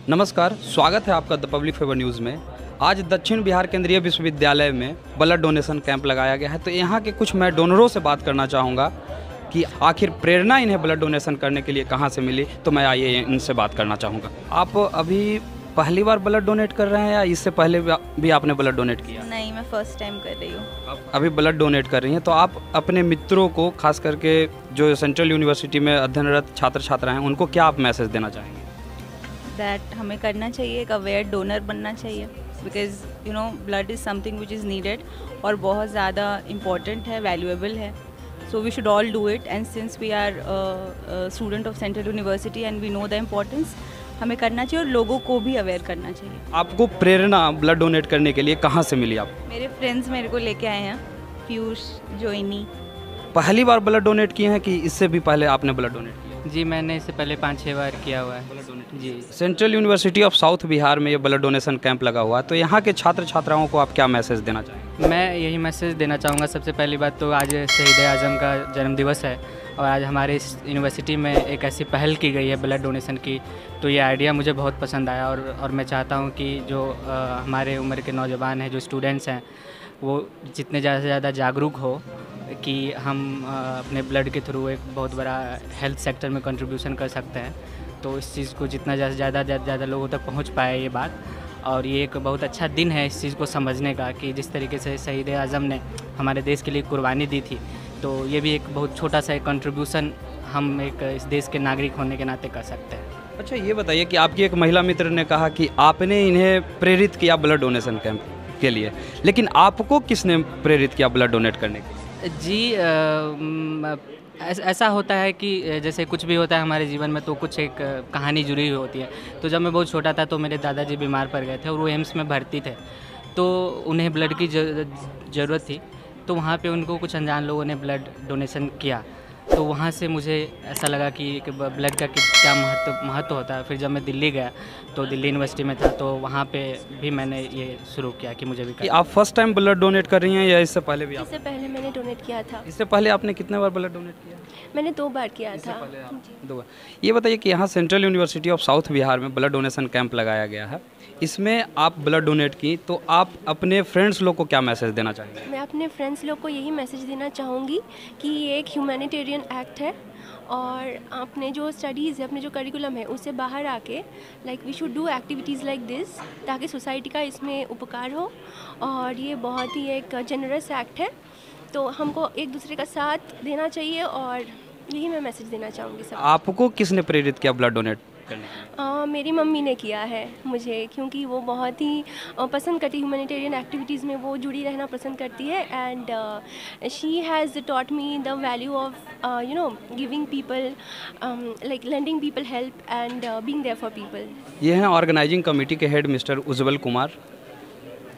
नमस्कार, स्वागत है आपका द पब्लिक फेवर न्यूज़ में। आज दक्षिण बिहार केंद्रीय विश्वविद्यालय में ब्लड डोनेशन कैंप लगाया गया है। तो यहाँ के कुछ मैं डोनरों से बात करना चाहूँगा कि आखिर प्रेरणा इन्हें ब्लड डोनेशन करने के लिए कहाँ से मिली। तो मैं आइए इनसे बात करना चाहूँगा। आप अभी पहली बार ब्लड डोनेट कर रहे हैं या इससे पहले भी आपने ब्लड डोनेट किया? नहीं, मैं फर्स्ट टाइम कर रही हूँ। आप अभी ब्लड डोनेट कर रही हैं, तो आप अपने मित्रों को, खास करके जो सेंट्रल यूनिवर्सिटी में अध्ययनरत छात्र छात्रा हैं, उनको क्या आप मैसेज देना चाहेंगे? दैट हमें करना चाहिए, एक अवेयर डोनर बनना चाहिए, because you know blood is something which is needed और बहुत ज़्यादा इम्पॉर्टेंट है, वैल्यूएबल है। So we should all do it, and since we are student of Central University and we know the importance, हमें करना चाहिए और लोगों को भी अवेयर करना चाहिए। आपको प्रेरणा ब्लड डोनेट करने के लिए कहाँ से मिली? आप मेरे फ्रेंड्स मेरे को लेके आए हैं, पीयूष, जोइनी। पहली बार ब्लड डोनेट किए हैं कि इससे भी पहले आपने ब्लड डोनेट किया? जी, मैंने इससे पहले 5-6 बार किया हुआ है। जी, Central University of South Bihar में ये ब्लड डोनेशन कैंप लगा हुआ है, तो यहाँ के छात्र छात्राओं को आप क्या मैसेज देना चाहेंगे? मैं यही मैसेज देना चाहूँगा। सबसे पहली बात तो आज शहीद आज़म का जन्मदिवस है और आज हमारे इस यूनिवर्सिटी में एक ऐसी पहल की गई है ब्लड डोनेशन की, तो ये आइडिया मुझे बहुत पसंद आया और मैं चाहता हूँ कि जो हमारे उम्र के नौजवान हैं, जो स्टूडेंट्स हैं, वो जितने ज़्यादा से ज़्यादा जागरूक हो कि हम अपने ब्लड के थ्रू एक बहुत बड़ा हेल्थ सेक्टर में कंट्रीब्यूशन कर सकते हैं। तो इस चीज़ को जितना ज़्यादा लोगों तक पहुंच पाए ये बात, और ये एक बहुत अच्छा दिन है इस चीज़ को समझने का कि जिस तरीके से शहीद आज़म ने हमारे देश के लिए कुर्बानी दी थी, तो ये भी एक बहुत छोटा सा एक कंट्रीब्यूशन हम एक इस देश के नागरिक होने के नाते कर सकते हैं। अच्छा, ये बताइए कि आपकी एक महिला मित्र ने कहा कि आपने इन्हें प्रेरित किया ब्लड डोनेशन कैंप के लिए, लेकिन आपको किसने प्रेरित किया ब्लड डोनेट करने के लिए? जी, ऐसा होता है कि जैसे कुछ भी होता है हमारे जीवन में तो कुछ एक कहानी जुड़ी हुई होती है। तो जब मैं बहुत छोटा था तो मेरे दादाजी बीमार पड़ गए थे और वो एम्स में भर्ती थे, तो उन्हें ब्लड की ज़रूरत थी। तो वहाँ पे उनको कुछ अनजान लोगों ने ब्लड डोनेशन किया, तो वहाँ से मुझे ऐसा लगा कि ब्लड का क्या महत्व होता है। फिर जब मैं दिल्ली गया तो दिल्ली यूनिवर्सिटी में था, तो वहाँ पे भी मैंने ये शुरू किया कि मुझे भी करना। आप फर्स्ट टाइम ब्लड डोनेट कर रही हैं या इससे पहले भी? इससे पहले मैंने डोनेट किया था। इससे पहले आपने कितने बार ब्लड डोनेट किया? मैंने 2 बार किया था। 2 बार। ये बताइए कि यहाँ central University of South Bihar में ब्लड डोनेशन कैंप लगाया गया है, इसमें आप ब्लड डोनेट की, तो आप अपने फ्रेंड्स लोग को क्या मैसेज देना चाहेंगे? मैं अपने फ्रेंड्स लोग को यही मैसेज देना चाहूँगी कि ये एक ह्यूमैनिटेरियन एक्ट है और अपने जो स्टडीज़ है, अपने जो करिकुलम है, उससे बाहर आके like we should do activities like this, ताकि सोसाइटी का इसमें उपकार हो। और ये बहुत ही एक जेनरस एक्ट है, तो हमको एक दूसरे का साथ देना चाहिए और यही मैं मैसेज देना चाहूँगी सब। आपको किसने प्रेरित किया ब्लड डोनेट करने के लिए? मेरी मम्मी ने किया है मुझे, क्योंकि वो बहुत ही पसंद करती, ह्यूमैनिटेरियन एक्टिविटीज़ में वो जुड़ी रहना पसंद करती है। And she has taught me the value of you know giving people, like lending people help and being there for people. ये हैं ऑर्गेनाइजिंग कमेटी के हेड मिस्टर उज्ज्वल कुमार,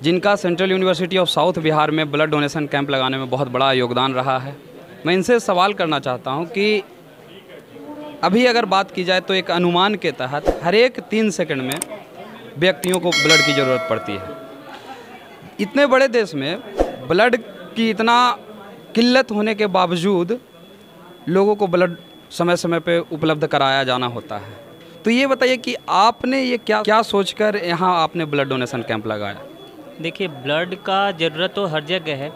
जिनका Central University of South Bihar में ब्लड डोनेशन कैंप लगाने में बहुत बड़ा योगदान रहा है। मैं इनसे सवाल करना चाहता हूँ कि अभी अगर बात की जाए तो एक अनुमान के तहत हर एक 3 सेकंड में व्यक्तियों को ब्लड की ज़रूरत पड़ती है। इतने बड़े देश में ब्लड की इतना किल्लत होने के बावजूद लोगों को ब्लड समय समय पे उपलब्ध कराया जाना होता है। तो ये बताइए कि आपने ये क्या सोचकर यहाँ आपने ब्लड डोनेशन कैंप लगाया? देखिए, ब्लड का ज़रूरत तो हर जगह है,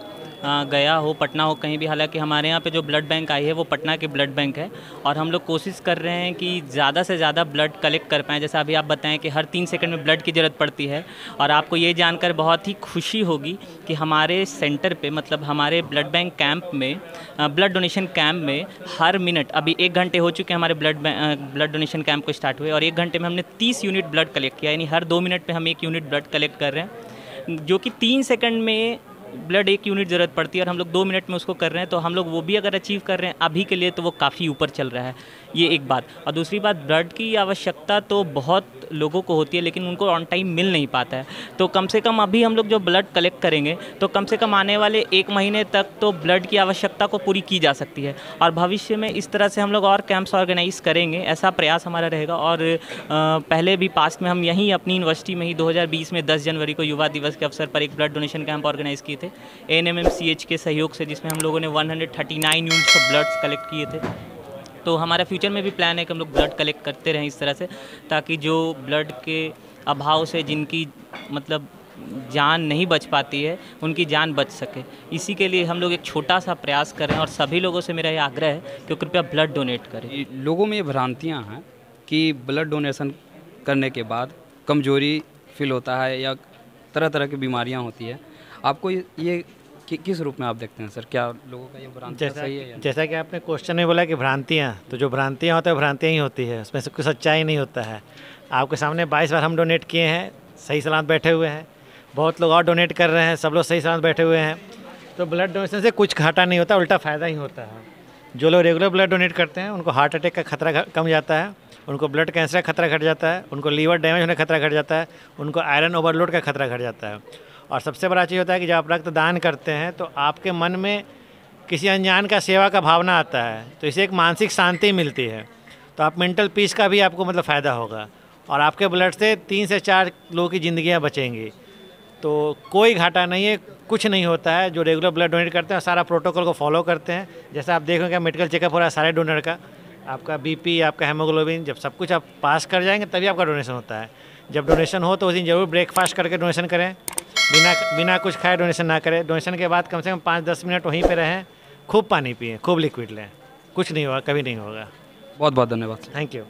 गया हो, पटना हो, कहीं भी। हालांकि हमारे यहाँ पे जो ब्लड बैंक आई है वो पटना की ब्लड बैंक है और हम लोग कोशिश कर रहे हैं कि ज़्यादा से ज़्यादा ब्लड कलेक्ट कर पाएँ। जैसा अभी आप बताएं कि हर 3 सेकंड में ब्लड की ज़रूरत पड़ती है, और आपको ये जानकर बहुत ही खुशी होगी कि हमारे सेंटर पे, मतलब हमारे ब्लड बैंक कैंप में, ब्लड डोनेशन कैंप में हर मिनट, अभी 1 घंटे हो चुके हैं हमारे ब्लड डोनेशन कैंप को स्टार्ट हुए, और 1 घंटे में हमने 30 यूनिट ब्लड कलेक्ट किया। यानी हर 2 मिनट पर हम 1 यूनिट ब्लड कलेक्ट कर रहे हैं, जो कि 3 सेकंड में ब्लड 1 यूनिट ज़रूरत पड़ती है और हम लोग 2 मिनट में उसको कर रहे हैं। तो हम लोग वो भी अगर अचीव कर रहे हैं अभी के लिए, तो वो काफ़ी ऊपर चल रहा है। ये एक बात। और दूसरी बात, ब्लड की आवश्यकता तो बहुत लोगों को होती है, लेकिन उनको ऑन टाइम मिल नहीं पाता है। तो कम से कम अभी हम लोग जो ब्लड कलेक्ट करेंगे, तो कम से कम आने वाले 1 महीने तक तो ब्लड की आवश्यकता को पूरी की जा सकती है। और भविष्य में इस तरह से हम लोग और कैंप्स ऑर्गेनाइज करेंगे, ऐसा प्रयास हमारा रहेगा। और पहले भी पास्ट में हम यहीं अपनी यूनिवर्सिटी में ही 2020 में 10 जनवरी को युवा दिवस के अवसर पर एक ब्लड डोनेशन कैंप ऑर्गेनाइज किए थे ANMMCH के सहयोग से, जिसमें हम लोगों ने 139 यूनिट्स ऑफ ब्लड्स कलेक्ट किए थे। तो हमारा फ्यूचर में भी प्लान है कि हम लोग ब्लड कलेक्ट करते रहें इस तरह से, ताकि जो ब्लड के अभाव से जिनकी मतलब जान नहीं बच पाती है उनकी जान बच सके। इसी के लिए हम लोग एक छोटा सा प्रयास कर रहे हैं और सभी लोगों से मेरा ये आग्रह है कि कृपया ब्लड डोनेट करें। लोगों में ये भ्रांतियाँ हैं कि ब्लड डोनेशन करने के बाद कमजोरी फील होता है या तरह तरह की बीमारियाँ होती है। आपको ये किस रूप में आप देखते हैं सर? क्या लोगों का ये भ्रांति सही है? जैसा कि आपने क्वेश्चन में बोला कि भ्रांतियाँ, तो जो भ्रांतियाँ होती है भ्रांतियाँ ही होती है, उसमें से कुछ सच्चाई नहीं होता है। आपके सामने 22 बार हम डोनेट किए हैं, सही सलामत बैठे हुए हैं, बहुत लोग और डोनेट कर रहे हैं, सब लोग सही सलामत बैठे हुए हैं। तो ब्लड डोनेशन से कुछ घाटा नहीं होता, उल्टा फ़ायदा ही होता है। जो लोग रेगुलर ब्लड डोनेट करते हैं उनको हार्ट अटैक का खतरा कम जाता है, उनको ब्लड कैंसर का खतरा घट जाता है, उनको लीवर डैमेज होने का खतरा घट जाता है, उनको आयरन ओवरलोड का खतरा घट जाता है। और सबसे बड़ा चीज़ होता है कि जब आप रक्तदान करते हैं तो आपके मन में किसी अनजान का सेवा का भावना आता है, तो इससे एक मानसिक शांति मिलती है। तो आप मेंटल पीस का भी आपको मतलब फ़ायदा होगा और आपके ब्लड से 3 से 4 लोगों की ज़िंदगियाँ बचेंगी। तो कोई घाटा नहीं है, कुछ नहीं होता है। जो रेगुलर ब्लड डोनेट करते हैं सारा प्रोटोकॉल को फॉलो करते हैं। जैसा आप देखोगे मेडिकल चेकअप हो रहा है सारे डोनर का, आपका बीपी, आपका हेमोग्लोबिन, जब सब कुछ आप पास कर जाएंगे तभी आपका डोनेशन होता है। जब डोनेशन हो तो उस दिन जरूर ब्रेकफास्ट करके डोनेशन करें, बिना कुछ खाए डोनेशन ना करें। डोनेशन के बाद कम से कम 5-10 मिनट वहीं पे रहें, खूब पानी पिएं, खूब लिक्विड लें, कुछ नहीं होगा, कभी नहीं होगा। बहुत बहुत धन्यवाद। Thank you.